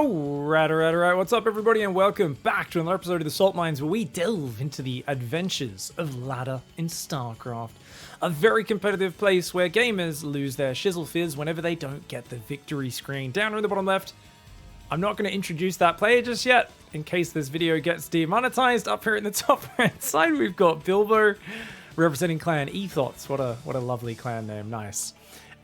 Alright, what's up everybody and welcome back to another episode of the Salt Mines where we delve into the adventures of ladder in StarCraft. A very competitive place where gamers lose their shizzle fizz whenever they don't get the victory screen. Down in the bottom left, I'm not going to introduce that player just yet, in case this video gets demonetized. Up here in the top right side, we've got Bilbo, representing Clan Ethos. What a lovely clan name, nice.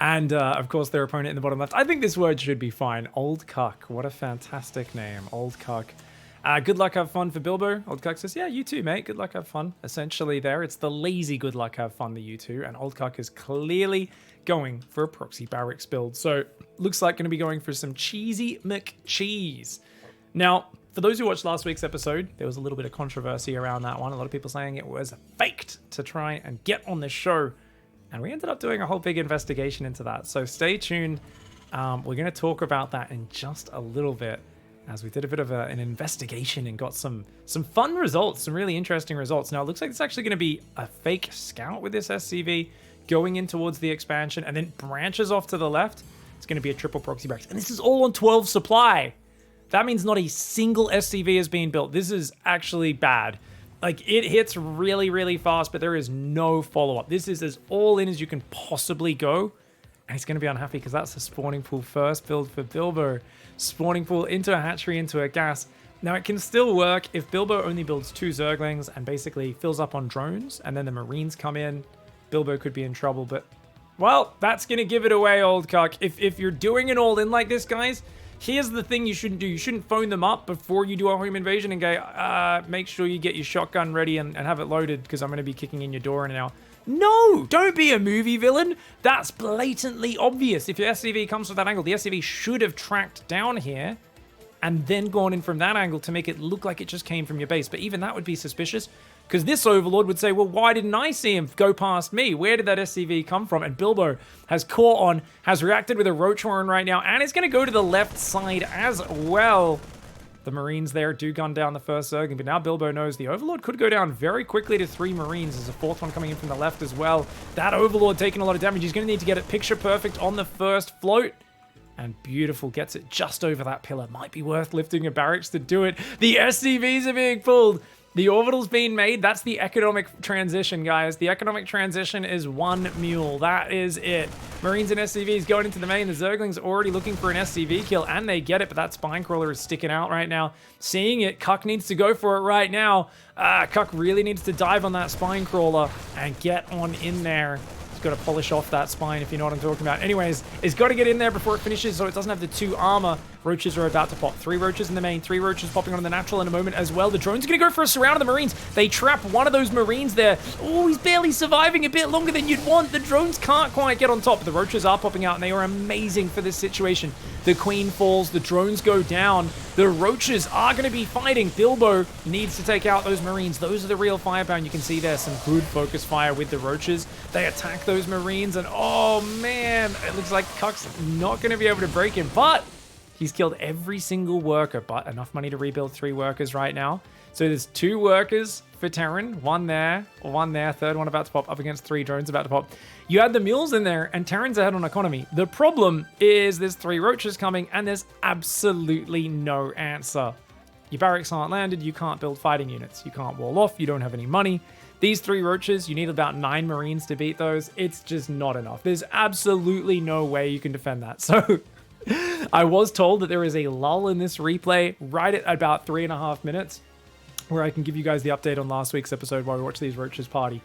And, of course, their opponent in the bottom left. I think this word should be fine. Old Cuck. What a fantastic name. Old Cuck. Good luck, have fun for Bilbo. Old Cuck says, yeah, you too, mate. Good luck, have fun. Essentially there, it's the lazy good luck, have fun, the you too. And Old Cuck is clearly going for a proxy barracks build. So, looks like going to be going for some cheesy McCheese. Now, for those who watched last week's episode, there was a little bit of controversy around that one. A lot of people saying it was faked to try and get on the show. And we ended up doing a whole big investigation into that. So stay tuned. We're going to talk about that in just a little bit, as we did a bit of an investigation and got some fun results, some really interesting results. Now, it looks like it's actually going to be a fake scout with this SCV going in towards the expansion and then branches off to the left. It's going to be a triple proxy barracks. And this is all on 12 supply. That means not a single SCV is being built. This is actually bad. Like, it hits really, really fast, but there is no follow-up. This is as all in as you can possibly go. And he's going to be unhappy because that's a spawning pool first build for Bilbo. Spawning pool into a hatchery, into a gas. Now, it can still work if Bilbo only builds 2 Zerglings and basically fills up on drones, and then the Marines come in. Bilbo could be in trouble, but, well, that's going to give it away, Old Cuck. If you're doing an all-in like this, guys, here's the thing you shouldn't do. You shouldn't phone them up before you do a home invasion and go, make sure you get your shotgun ready and have it loaded because I'm going to be kicking in your door in an hour. No, don't be a movie villain. That's blatantly obvious. If your SCV comes from that angle, the SCV should have tracked down here and then gone in from that angle to make it look like it just came from your base. But even that would be suspicious because this Overlord would say, well, why didn't I see him go past me? Where did that SCV come from? And Bilbo has caught on, has reacted with a Roach Horn right now, and is going to go to the left side as well. The Marines there do gun down the first Zergling, but now Bilbo knows the Overlord could go down very quickly to 3 Marines. There's a 4th one coming in from the left as well. That Overlord taking a lot of damage. He's going to need to get it picture perfect on the first float. And beautiful, gets it just over that pillar. Might be worth lifting a barracks to do it. The SCVs are being pulled. The orbital's being made. That's the economic transition, guys. The economic transition is 1 mule. That is it. Marines and SCVs going into the main. The Zergling's already looking for an SCV kill, and they get it, but that Spine Crawler is sticking out right now. Seeing it, Cuck needs to go for it right now. Cuck really needs to dive on that Spine Crawler and get on in there. He's got to polish off that spine, if you know what I'm talking about. Anyways, he's got to get in there before it finishes so it doesn't have the 2 armor. Roaches are about to pop. 3 Roaches in the main. 3 Roaches popping on the natural in a moment as well. The drone's going to go for a surround of the Marines. They trap one of those Marines there. Oh, he's barely surviving a bit longer than you'd want. The drones can't quite get on top. The Roaches are popping out, and they are amazing for this situation. The Queen falls. The drones go down. The Roaches are going to be fighting. Bilbo needs to take out those Marines. Those are the real firepower. And you can see there's some good focus fire with the Roaches. They attack those Marines, and oh, man, it looks like Cuck's not going to be able to break him, but he's killed every single worker, but enough money to rebuild 3 workers right now. So there's 2 workers for Terran, 1 there, 1 there, 3rd one about to pop up against 3 drones about to pop. You add the mules in there, and Terran's ahead on economy. The problem is there's 3 Roaches coming, and there's absolutely no answer. Your barracks aren't landed, you can't build fighting units, you can't wall off, you don't have any money. These 3 Roaches, you need about 9 Marines to beat those. It's just not enough. There's absolutely no way you can defend that. So I was told that there is a lull in this replay right at about 3.5 minutes where I can give you guys the update on last week's episode while we watch these Roaches party.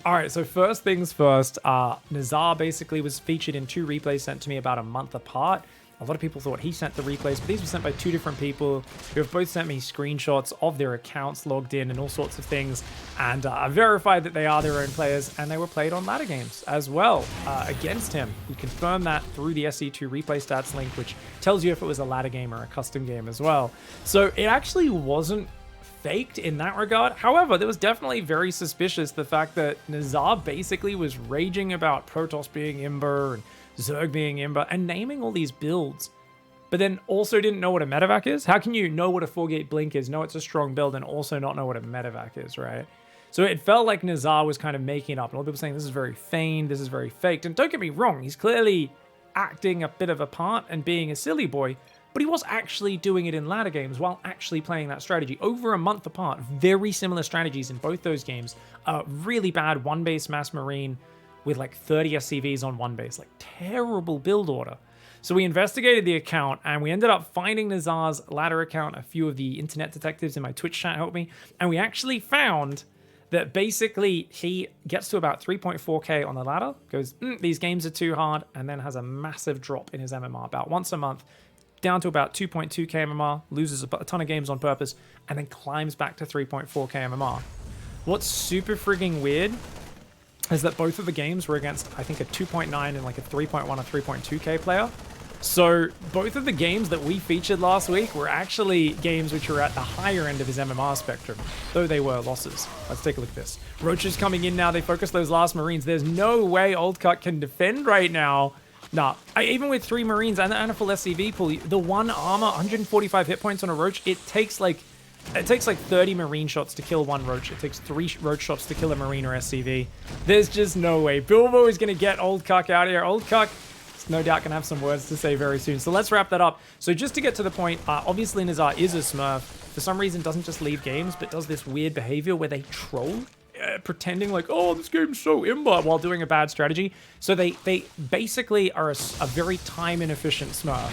All right, so first things first, Nazar basically was featured in 2 replays sent to me about a month apart. A lot of people thought he sent the replays, but these were sent by 2 different people who have both sent me screenshots of their accounts logged in and all sorts of things. And I verified that they are their own players, and they were played on ladder games as well against him. We confirmed that through the SE2 replay stats link, which tells you if it was a ladder game or a custom game as well. So it actually wasn't faked in that regard. However, there was definitely very suspicious the fact that Nazar basically was raging about Protoss being Ember and Zerg being Ember and naming all these builds, but then also didn't know what a medevac is. How can you know what a 4-gate blink is, know it's a strong build, and also not know what a medevac is, right? So it felt like Nazar was kind of making it up. And a lot of people saying this is very feigned, this is very faked. And don't get me wrong, he's clearly acting a bit of a part and being a silly boy, but he was actually doing it in ladder games while actually playing that strategy over a month apart. Very similar strategies in both those games. Really bad one base mass marine with like 30 SCVs on one base, like terrible build order. So we investigated the account and we ended up finding Nazar's ladder account. A few of the internet detectives in my Twitch chat helped me, and we actually found that basically he gets to about 3.4k on the ladder, goes, these games are too hard, and then has a massive drop in his MMR about once a month, down to about 2.2k MMR, loses a ton of games on purpose, and then climbs back to 3.4k MMR. What's super frigging weird is that both of the games were against, I think, a 2.9 and like a 3.1 or 3.2k player. So both of the games that we featured last week were actually games which were at the higher end of his MMR spectrum, though they were losses. Let's take a look at this. Roaches coming in now. They focus those last Marines. There's no way Old Cuck can defend right now. Nah, even with 3 Marines and a full SCV pool, the 1 armor, 145 hit points on a Roach, it takes like 30 Marine shots to kill 1 Roach. It takes 3 Roach shots to kill a Marine or SCV. There's just no way. Bilbo is going to get Old Cuck out of here. Old Cuck, no doubt, gonna have some words to say very soon. So let's wrap that up. So just to get to the point, obviously Nazar is a smurf. For some reason doesn't just leave games, but does this weird behavior where they troll, pretending like, oh, this game's so imba, while doing a bad strategy. So they basically are a very time inefficient smurf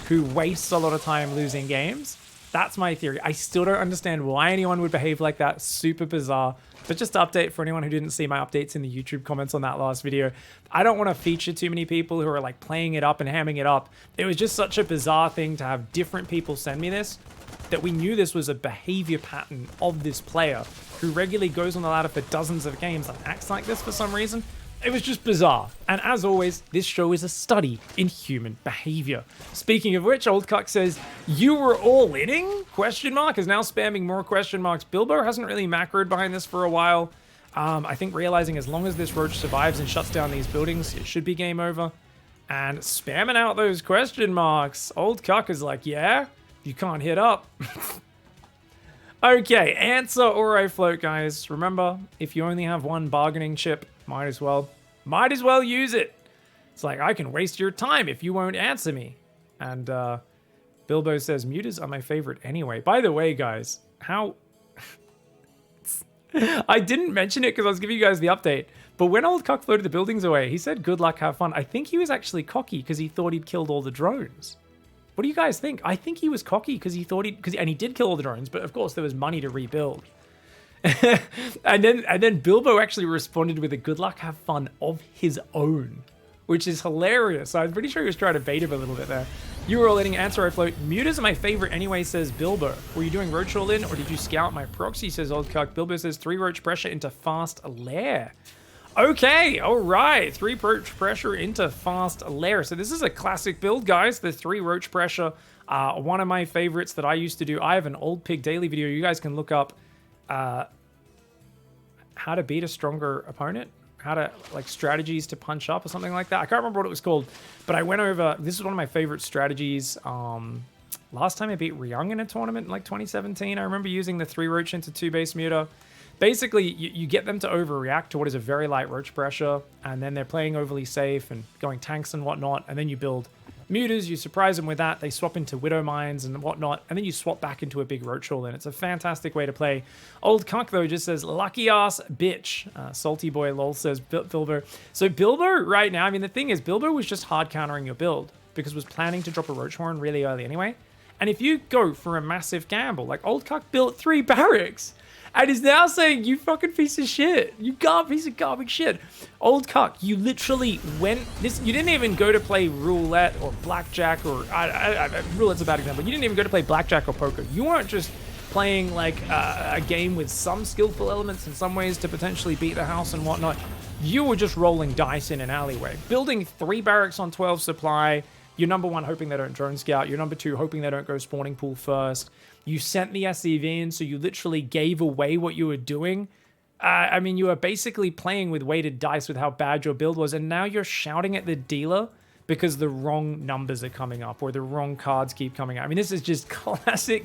who wastes a lot of time losing games. That's my theory. I still don't understand why anyone would behave like that. Super bizarre. But just to update for anyone who didn't see my updates in the YouTube comments on that last video, I don't want to feature too many people who are like playing it up and hamming it up. It was just such a bizarre thing to have different people send me this, that we knew this was a behavior pattern of this player who regularly goes on the ladder for dozens of games and acts like this for some reason. It was just bizarre. And as always, this show is a study in human behavior. Speaking of which, Old Cuck says, you were all inning? Question mark is now spamming more question marks. Bilbo hasn't really macroed behind this for a while. I think realizing as long as this Roach survives and shuts down these buildings, it should be game over. And spamming out those question marks. Old Cuck is like, yeah, you can't hit up. Okay, answer or I float, guys. Remember, if you only have one bargaining chip, might as well use it. It's like, I can waste your time if you won't answer me. And Bilbo says, mutas are my favorite anyway. By the way, guys, how... I didn't mention it because I was giving you guys the update, but when Old Cuck floated the buildings away, he said, good luck, have fun. I think he was actually cocky because he thought he'd killed all the drones. What do you guys think? I think he was cocky because he thought and he did kill all the drones, but of course there was money to rebuild. and then Bilbo actually responded with a good luck, have fun of his own, which is hilarious. So I'm pretty sure he was trying to bait him a little bit there. You were all letting answer I float. Mutas are my favorite anyway, says Bilbo. Were you doing Roach all in or did you scout my proxy, says Old Cuck. Bilbo says 3 Roach pressure into fast lair. Okay, all right. 3 Roach pressure into fast lair. So this is a classic build, guys. The 3 Roach pressure, one of my favorites that I used to do. I have an Old Pig Daily video. You guys can look up how to beat a stronger opponent, how to, like, strategies to punch up or something like that. I can't remember what it was called, but I went over, this is one of my favorite strategies. Last time I beat Ryung in a tournament in like 2017, I remember using the 3 Roach into 2 base muta. Basically, you get them to overreact to what is a very light Roach pressure, and then they're playing overly safe and going tanks and whatnot, and then you build mutas, you surprise them with that, they swap into Widow Mines and whatnot, and then you swap back into a big Roach all in. It's a fantastic way to play. Old Cuck, though, just says, lucky ass bitch. Salty boy lol, says Bilbo. So Bilbo right now, I mean, the thing is, Bilbo was just hard countering your build, because was planning to drop a Roach Horn really early anyway. And if you go for a massive gamble, like Old Cuck built 3 barracks, and is now saying, you fucking piece of shit. You piece of garbage shit. Old Cuck, you literally went... You didn't even go to play roulette or blackjack or... roulette's a bad example. You didn't even go to play blackjack or poker. You weren't just playing like a game with some skillful elements in some ways to potentially beat the house and whatnot. You were just rolling dice in an alleyway. Building 3 barracks on 12 supply. You're number 1 hoping they don't drone scout. You're number 2 hoping they don't go spawning pool first. You sent the SCV in, so you literally gave away what you were doing. I mean, you were basically playing with weighted dice with how bad your build was, and now you're shouting at the dealer because the wrong numbers are coming up or the wrong cards keep coming out. I mean, this is just classic.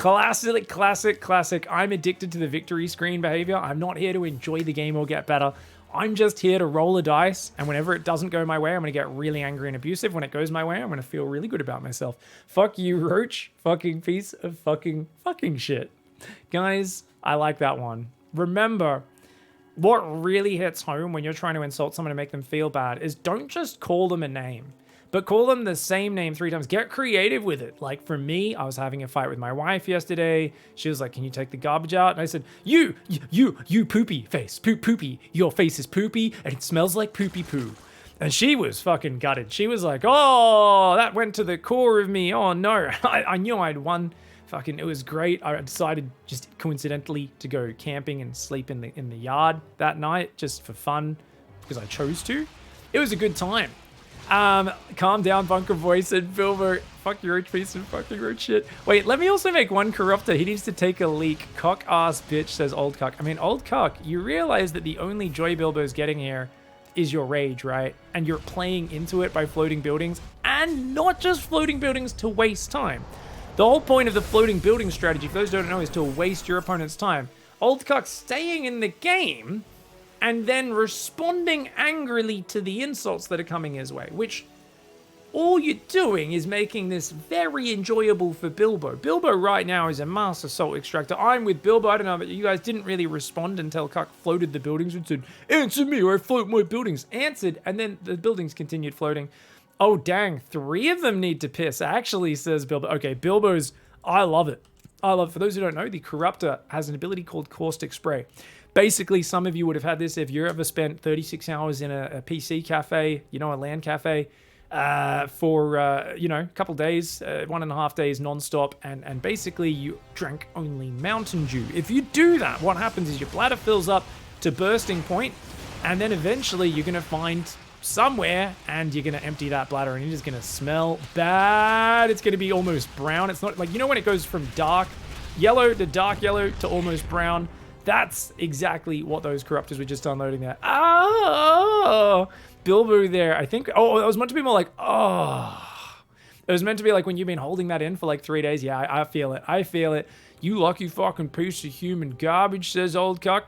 I'm addicted to the victory screen behavior. I'm not here to enjoy the game or get better. I'm just here to roll a dice, and whenever it doesn't go my way, I'm going to get really angry and abusive. When it goes my way, I'm going to feel really good about myself. Fuck you, Roach. Fucking piece of fucking shit. Guys, I like that one. Remember, what really hits home when you're trying to insult someone to make them feel bad is don't just call them a name, but call them the same name 3 times. Get creative with it. Like for me, I was having a fight with my wife yesterday. She was like, can you take the garbage out? And I said, you poopy face, poopy. Your face is poopy and it smells like poopy poo. And she was fucking gutted. She was like, oh, that went to the core of me. Oh no, I knew I'd won. Fucking, it was great. I decided just coincidentally to go camping and sleep in the yard that night just for fun because I chose to. It was a good time. Calm down, Bunker Voice and Bilbo. Fuck your roach piece and fucking roach shit. Wait, let me also make one corruptor. He needs to take a leak. Cock ass bitch, says Old Cock. I mean, Old Cock, you realize that the only joy Bilbo's getting here is your rage, right? And you're playing into it by floating buildings, and not just floating buildings to waste time. The whole point of the floating building strategy, for those who don't know, is to waste your opponent's time. Old Cock staying in the game and then responding angrily to the insults that are coming his way, which all you're doing is making this very enjoyable for Bilbo. Bilbo right now is a master salt extractor. I'm with Bilbo. I don't know, but you guys didn't really respond until Cuck floated the buildings and said, answer me or I float my buildings. Answered, and then the buildings continued floating. Oh, dang, 3 of them need to piss, actually, says Bilbo. Okay, Bilbo's, I love it. I love it. For those who don't know, the Corruptor has an ability called Caustic Spray. Basically, some of you would have had this if you ever spent 36 hours in a PC cafe, you know, a LAN cafe, for, you know, a couple days, 1.5 days non-stop, and basically you drank only Mountain Dew. If you do that, what happens is your bladder fills up to bursting point, and then eventually you're going to find somewhere and you're going to empty that bladder and it's going to smell bad. It's going to be almost brown. It's not like, you know, when it goes from dark yellow to almost brown. That's exactly what those corruptors were just unloading there. Oh, Bilbo there. I think, oh, it was meant to be more like, oh. It was meant to be like when you've been holding that in for like 3 days. Yeah, I feel it. I feel it. You lucky fucking piece of human garbage, says Old Cuck.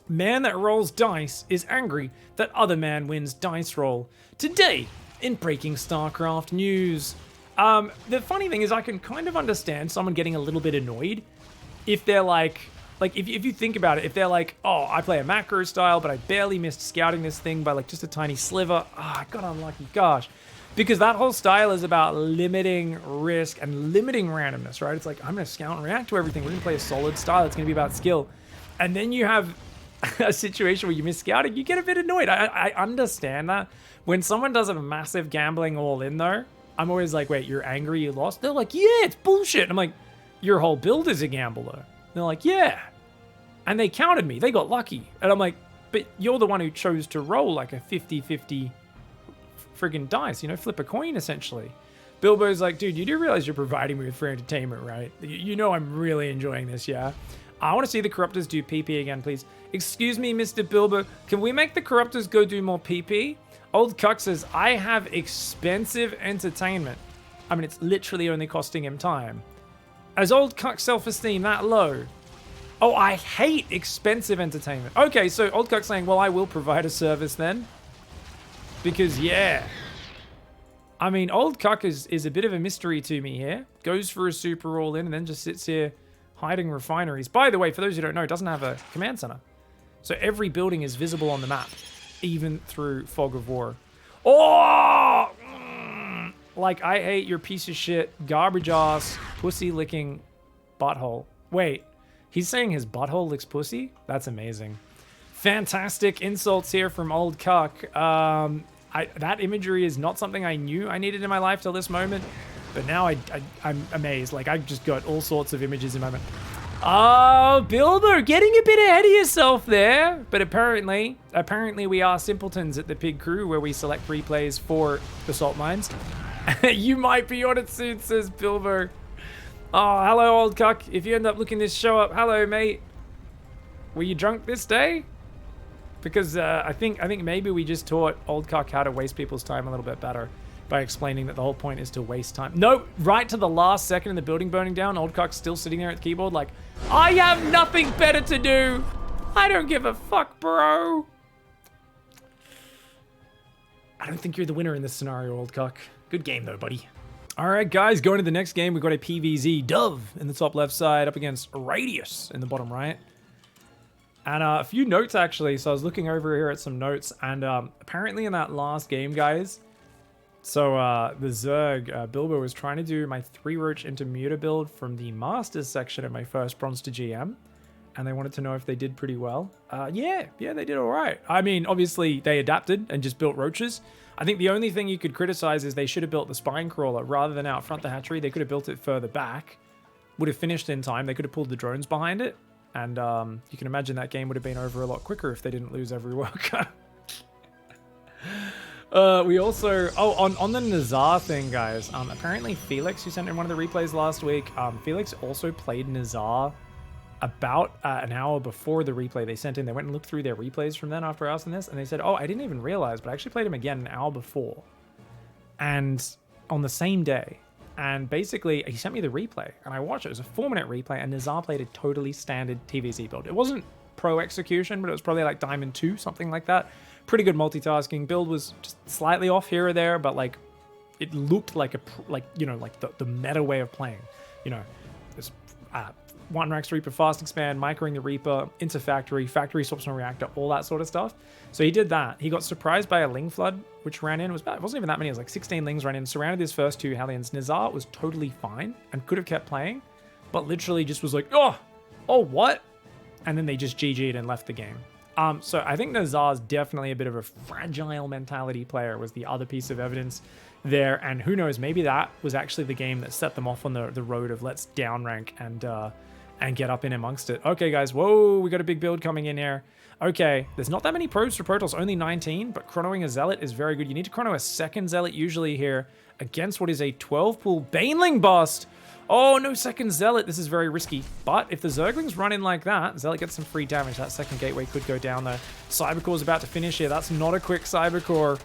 Man that rolls dice is angry that other man wins dice roll. Today, in breaking StarCraft news. The funny thing is I can kind of understand someone getting a little bit annoyed if they're like if you think about it, if they're like, oh, I play a macro style, but I barely missed scouting this thing by like just a tiny sliver. I got unlucky, gosh. Because that whole style is about limiting risk and limiting randomness, right? It's like, I'm going to scout and react to everything. We're going to play a solid style. It's going to be about skill. And then you have a situation where you miss scouting, you get a bit annoyed. I understand that. When someone does a massive gambling all in though, I'm always like, wait, you're angry you lost? They're like, yeah, it's bullshit. And I'm like, your whole build is a gamble though. They're like, yeah. And they counted me. They got lucky. And I'm like, but you're the one who chose to roll like a 50-50 friggin' dice, you know, flip a coin essentially. Bilbo's like, dude, you do realize you're providing me with free entertainment, right? You know I'm really enjoying this, yeah? I want to see the Corruptors do PP again, please. Excuse me, Mr. Bilbo. Can we make the Corruptors go do more PP? Old Cuck says, I have expensive entertainment. I mean, it's literally only costing him time. Is Old Cuck's self-esteem that low? Oh, I hate expensive entertainment. Okay, so Old Cuck's saying, well, I will provide a service then. Because, yeah. I mean, Old Cuck is a bit of a mystery to me here. Goes for a super all-in and then just sits here hiding refineries. By the way, for those who don't know, it doesn't have a command center. So every building is visible on the map, even through Fog of War. Oh! Like, I hate your piece of shit, garbage ass, pussy licking butthole. Wait, he's saying his butthole licks pussy? That's amazing. Fantastic insults here from Old Cuck. That imagery is not something I knew I needed in my life till this moment, but now I'm amazed. Like, I've just got all sorts of images in my mind. Oh, Bilbo, getting a bit ahead of yourself there. But apparently we are simpletons at the Pig Crew, where we select replays for the salt mines. You might be on it soon, says Bilbo. Oh, hello, Old Cuck. If you end up looking this show up, hello, mate. Were you drunk this day? Because I think maybe we just taught Old Cuck how to waste people's time a little bit better by explaining that the whole point is to waste time. No, right to the last second in the building burning down, Old Cuck's still sitting there at the keyboard like, I have nothing better to do. I don't give a fuck, bro. I don't think you're the winner in this scenario, old cuck. Good game, though, buddy. All right, guys, going to the next game. We've got a PVZ Dove in the top left side up against Radius in the bottom right. And a few notes, actually. So I was looking over here at some notes, and apparently in that last game, guys, so the Zerg, Bilbo was trying to do my 3-Roach Intermuter build from the Masters section at my first Bronze to GM, and they wanted to know if they did pretty well. Yeah, they did all right. I mean, obviously, they adapted and just built roaches. I think the only thing you could criticize is they should have built the spine crawler rather than out front the hatchery. They could have built it further back. Would have finished in time. They could have pulled the drones behind it. And you can imagine that game would have been over a lot quicker if they didn't lose every worker. We also... Oh, on the Nazar thing, guys. Apparently Felix, who sent in one of the replays last week, Felix also played Nazar about an hour before the replay they sent in. They went and looked through their replays from then after asking this, and they said, oh, I didn't even realize, but I actually played him again an hour before. And on the same day. And basically, he sent me the replay, and I watched it. It was a 4-minute replay, and Nazar played a totally standard TVZ build. It wasn't pro execution, but it was probably like Diamond 2, something like that. Pretty good multitasking. Build was just slightly off here or there, but like, it looked like the meta way of playing. You know, this 1 Rax Reaper, fast expand, microing the Reaper, into factory swaps on reactor, all that sort of stuff. So he did that. He got surprised by a Ling Flood, which ran in. It wasn't even that many. It was like 16 Lings ran in, surrounded his first 2 Hellions. Nazar was totally fine and could have kept playing, but literally just was like, oh, what? And then they just GG'd and left the game. So I think Nazar's definitely a bit of a fragile mentality player was the other piece of evidence there. And who knows, maybe that was actually the game that set them off on the road of let's downrank and get up in amongst it. Okay, guys. Whoa, we got a big build coming in here. Okay, there's not that many probes for Protoss, only 19, but chronoing a Zealot is very good. You need to chrono a second Zealot usually here against what is a 12-pool Baneling bust. Oh, no second Zealot. This is very risky. But if the Zerglings run in like that, Zealot gets some free damage. That second gateway could go down though. Cybercore's about to finish here. That's not a quick Cybercore.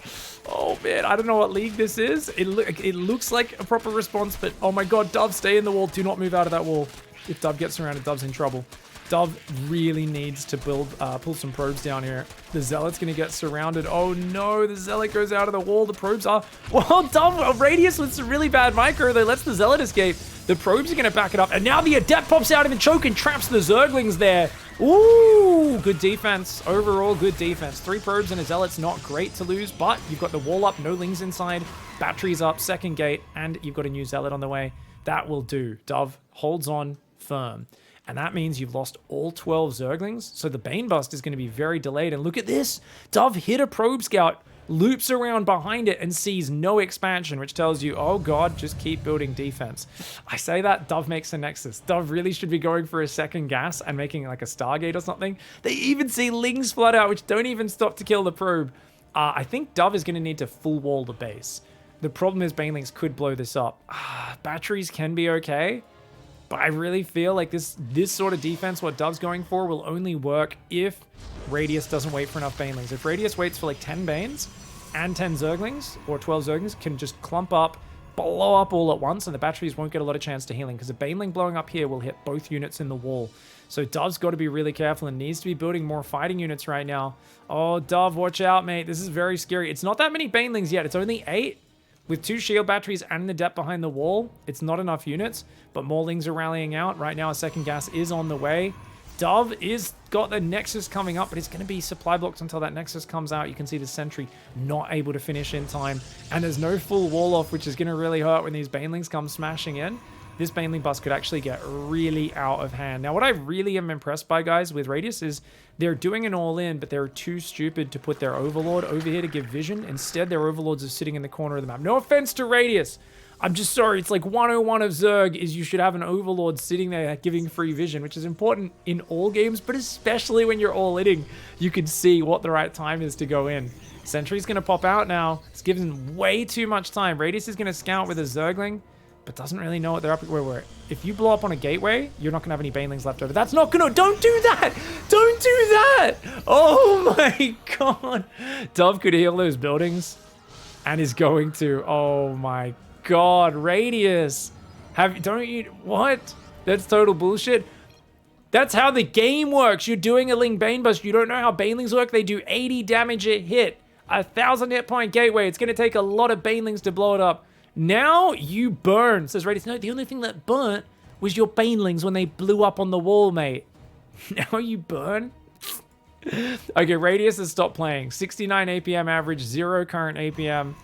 Oh, man. I don't know what league this is. It looks like a proper response, but oh my god, Dove, stay in the wall. Do not move out of that wall. If Dove gets surrounded, Dove's in trouble. Dove really needs to pull some probes down here. The Zealot's going to get surrounded. Oh no, the Zealot goes out of the wall. The probes are... Well, Dove, Radius with some really bad micro, though, lets the Zealot escape. The probes are going to back it up. And now the Adept pops out in the choke and traps the Zerglings there. Ooh, good defense. Overall, good defense. 3 probes and a Zealot's not great to lose, but you've got the wall up, no Lings inside, batteries up, second gate, and you've got a new Zealot on the way. That will do. Dove holds on firm. And that means you've lost all 12 Zerglings. So the Bane Bust is going to be very delayed. And look at this. Dove hit a Probe Scout, loops around behind it, and sees no expansion, which tells you, oh god, just keep building defense. I say that, Dove makes a Nexus. Dove really should be going for a second gas and making like a Stargate or something. They even see Lings flood out, which don't even stop to kill the probe. I think Dove is going to need to full wall the base. The problem is Banelings could blow this up. Batteries can be okay. But I really feel like this sort of defense, what Dove's going for, will only work if Radius doesn't wait for enough Banelings. If Radius waits for like 10 Banes and 10 Zerglings, or 12 Zerglings, can just clump up, blow up all at once, and the batteries won't get a lot of chance to healing, because a Baneling blowing up here will hit both units in the wall. So Dove's got to be really careful and needs to be building more fighting units right now. Oh, Dove, watch out, mate. This is very scary. It's not that many Banelings yet. It's only 8. With 2 shield batteries and the depth behind the wall, it's not enough units, but more Lings are rallying out. Right now, a second gas is on the way. Dove is got the Nexus coming up, but it's going to be supply blocked until that Nexus comes out. You can see the Sentry not able to finish in time, and there's no full wall off, which is going to really hurt when these Banelings come smashing in. This Baneling bust could actually get really out of hand. Now, what I really am impressed by, guys, with Radius is they're doing an all-in, but they're too stupid to put their Overlord over here to give vision. Instead, their Overlords are sitting in the corner of the map. No offense to Radius. I'm just sorry. It's like 101 of Zerg is you should have an Overlord sitting there giving free vision, which is important in all games, but especially when you're all-inning, you can see what the right time is to go in. Sentry's going to pop out now. It's given way too much time. Radius is going to scout with a Zergling, but doesn't really know what they're up to. Wait. If you blow up on a gateway, you're not going to have any Banelings left over. That's not going to... Don't do that! Don't do that! Oh my god! Dove could heal those buildings and is going to... Oh my god, Radius! Don't you... What? That's total bullshit. That's how the game works. You're doing a Ling Bane Bust. You don't know how Banelings work? They do 80 damage a hit. 1,000 hit point gateway. It's going to take a lot of banelings to blow it up. Now you burn, says Radius. No, the only thing that burnt was your banelings when they blew up on the wall, mate. Now you burn? Okay, Radius has stopped playing. 69 APM average, 0 current APM.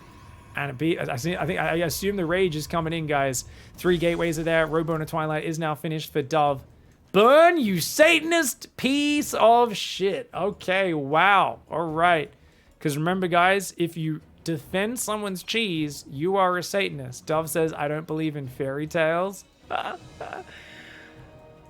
And I assume the rage is coming in, guys. 3 gateways are there. Robona Twilight is now finished for Dove. Burn, you Satanist piece of shit. Okay, wow. All right. Because remember, guys, if you defend someone's cheese, you are a Satanist. Dove says, I don't believe in fairy tales.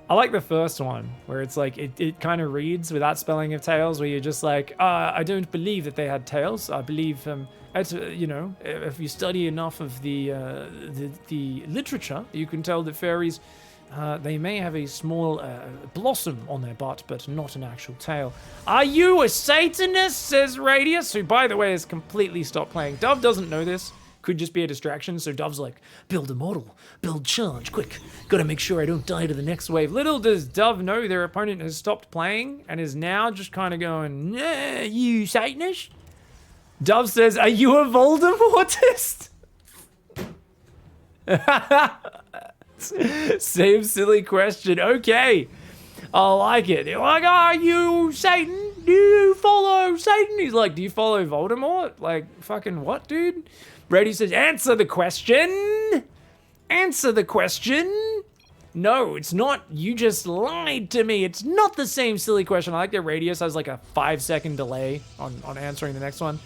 I like the first one, where it's like, it kind of reads without spelling of tails, where you're just like, I don't believe that they had tails. I believe, you know, if you study enough of the literature, you can tell that fairies, they may have a small blossom on their butt, but not an actual tail. Are you a Satanist, says Radius, who, by the way, has completely stopped playing. Dove doesn't know this. Could just be a distraction, so Dove's like, build a model, build charge, quick. Gotta make sure I don't die to the next wave. Little does Dove know their opponent has stopped playing and is now just kind of going, nah, you Satanist? Dove says, are you a Voldemortist? Same silly question. Okay. I like it. They're like, are you Satan? Do you follow Satan? He's like, do you follow Voldemort? Like, fucking what, dude? Brady says, answer the question. Answer the question. No, it's not. You just lied to me. It's not the same silly question. I like that Radius has like a 5-second delay on answering the next one.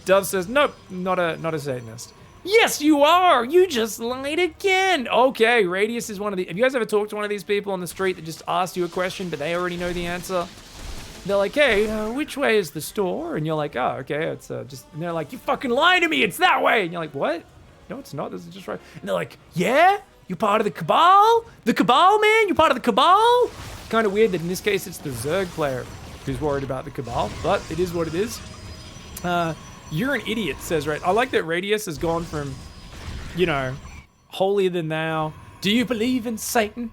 Dove says, nope, not a Satanist. Yes, you are. You just lied again. Okay, Radius is one of the... Have you guys ever talked to one of these people on the street that just asked you a question, but they already know the answer? They're like, hey, which way is the store? And you're like, oh, okay, it's just... And they're like, you fucking lied to me. It's that way. And you're like, what? No, it's not. This is just right. And they're like, yeah? You part of the Cabal? The Cabal, man? You part of the Cabal? Kind of weird that in this case it's the Zerg player who's worried about the Cabal, but it is what it is. You're an idiot, says Red. I like that Radius has gone from, you know, holier than thou. Do you believe in Satan?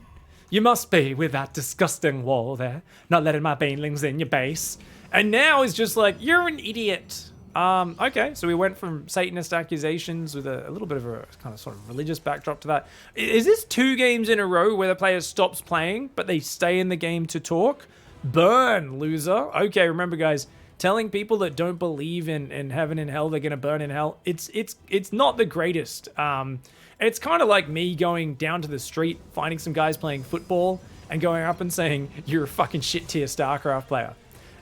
You must be with that disgusting wall there, not letting my banelings in your base. And now is just like, you're an idiot. Okay, so we went from Satanist accusations with a little bit of a kind of sort of religious backdrop to that. Is this 2 games in a row where the player stops playing, but they stay in the game to talk? Burn, loser. Okay, remember, guys, telling people that don't believe in heaven and hell, they're going to burn in hell, it's not the greatest. It's kind of like me going down to the street, finding some guys playing football, and going up and saying, you're a fucking shit tier StarCraft player.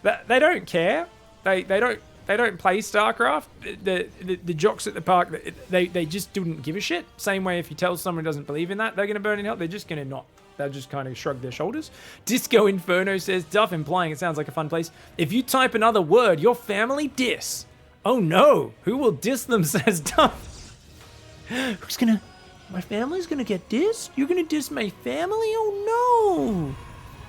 They don't care. They don't play StarCraft. The jocks at the park, they just didn't give a shit. Same way if you tell someone who doesn't believe in that, they're going to burn in hell, they're just going to not. They'll just kind of shrug their shoulders. Disco Inferno says, Duff, implying it sounds like a fun place. If you type another word, your family diss. Oh no, who will diss them, says Duff. My family's gonna get dissed? You're gonna diss my family? Oh no.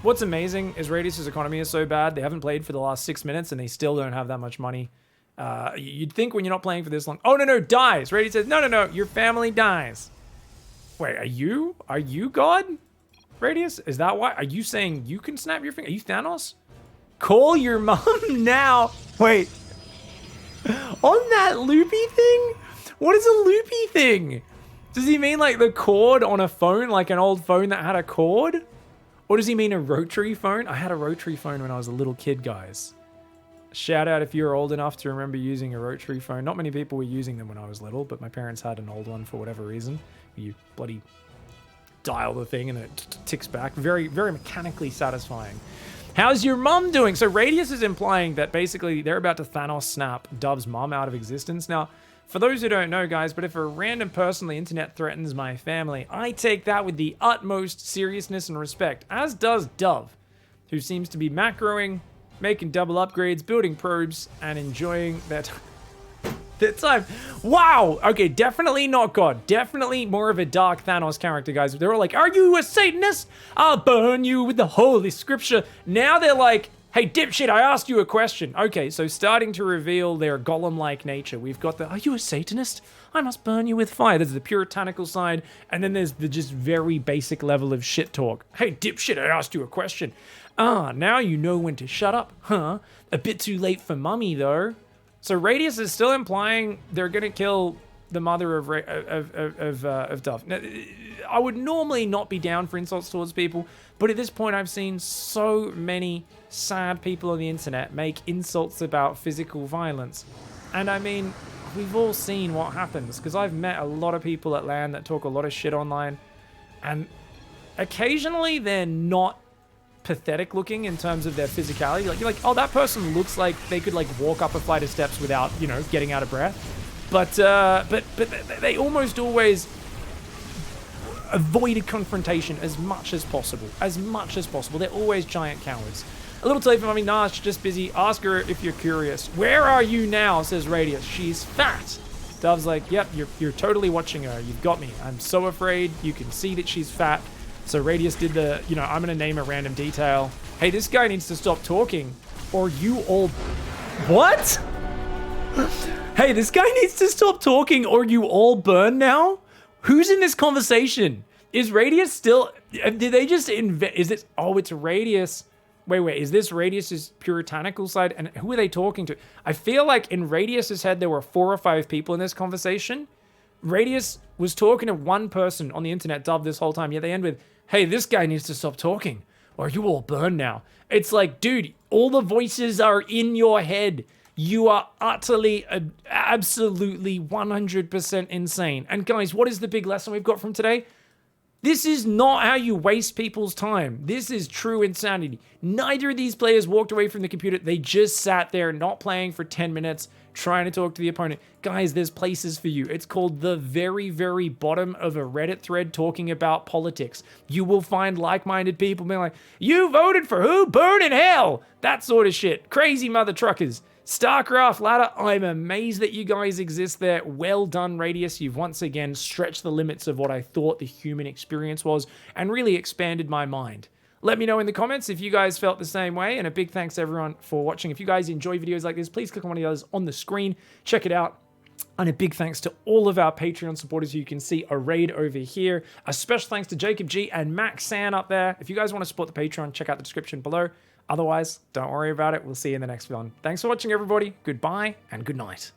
What's amazing is Radius's economy is so bad, they haven't played for the last 6 minutes and they still don't have that much money. You'd think when you're not playing for this long, oh no, dies. Radius says, no, your family dies. Wait, are you God? Radius? Is that why? Are you saying you can snap your finger? Are you Thanos? Call your mom now. Wait. On that loopy thing? What is a loopy thing? Does he mean like the cord on a phone, like an old phone that had a cord? Or does he mean a rotary phone? I had a rotary phone when I was a little kid, guys. Shout out if you're old enough to remember using a rotary phone. Not many people were using them when I was little, but my parents had an old one for whatever reason. You bloody dial the thing and it ticks back. Very, very mechanically satisfying. How's your mum doing? So Radius is implying that basically they're about to Thanos snap Dove's mum out of existence. Now, for those who don't know, guys, but if a random person on the internet threatens my family, I take that with the utmost seriousness and respect, as does Dove, who seems to be macroing, making double upgrades, building probes, and enjoying that time. Wow! Okay, definitely not God. Definitely more of a dark Thanos character, guys. They're all like, are you a Satanist? I'll burn you with the holy scripture. Now they're like, hey, dipshit, I asked you a question. Okay, so starting to reveal their golem-like nature. We've got the, are you a Satanist? I must burn you with fire. There's the puritanical side, and then there's the just very basic level of shit talk. Hey, dipshit, I asked you a question. Now you know when to shut up, huh? A bit too late for mummy, though. So Radius is still implying they're going to kill the mother of Dove. Now, I would normally not be down for insults towards people, but at this point I've seen so many sad people on the internet make insults about physical violence. And I mean, we've all seen what happens, because I've met a lot of people at LAN that talk a lot of shit online, and occasionally they're not pathetic looking in terms of their physicality. Like, you're like, oh, that person looks like they could like walk up a flight of steps without, you know, getting out of breath. But they almost always avoided confrontation as much as possible. As much as possible. They're always giant cowards. A little too late for mommy. Nah, she's just busy. Ask her if you're curious. Where are you now? Says Radius. She's fat. Dove's like, yep, you're totally watching her. You've got me. I'm so afraid. You can see that she's fat. So Radius did the, you know, I'm going to name a random detail. Hey, this guy needs to stop talking, or you all... What? Hey, this guy needs to stop talking, or you all burn now? Who's in this conversation? Is Radius still... Did they just invent... Is it... Oh, it's Radius. Wait. Is this Radius's puritanical side? And who are they talking to? I feel like in Radius's head, there were 4 or 5 people in this conversation. Radius was talking to one person on the internet, Dove, this whole time. Yet they end with, hey, this guy needs to stop talking, or you all burn now. It's like, dude, all the voices are in your head. You are utterly, absolutely 100% insane. And guys, what is the big lesson we've got from today? This is not how you waste people's time. This is true insanity. Neither of these players walked away from the computer. They just sat there not playing for 10 minutes, trying to talk to the opponent. Guys, there's places for you. It's called the very, very bottom of a Reddit thread talking about politics. You will find like-minded people being like, you voted for who? Burn in hell! That sort of shit. Crazy mother truckers. StarCraft ladder, I'm amazed that you guys exist there. Well done, Radius. You've once again stretched the limits of what I thought the human experience was and really expanded my mind. Let me know in the comments if you guys felt the same way, and a big thanks to everyone for watching. If you guys enjoy videos like this, please click on one of the others on the screen. Check it out. And a big thanks to all of our Patreon supporters who you can see arrayed over here. A special thanks to Jacob G and Max San up there. If you guys want to support the Patreon, check out the description below. Otherwise, don't worry about it. We'll see you in the next one. Thanks for watching, everybody. Goodbye and good night.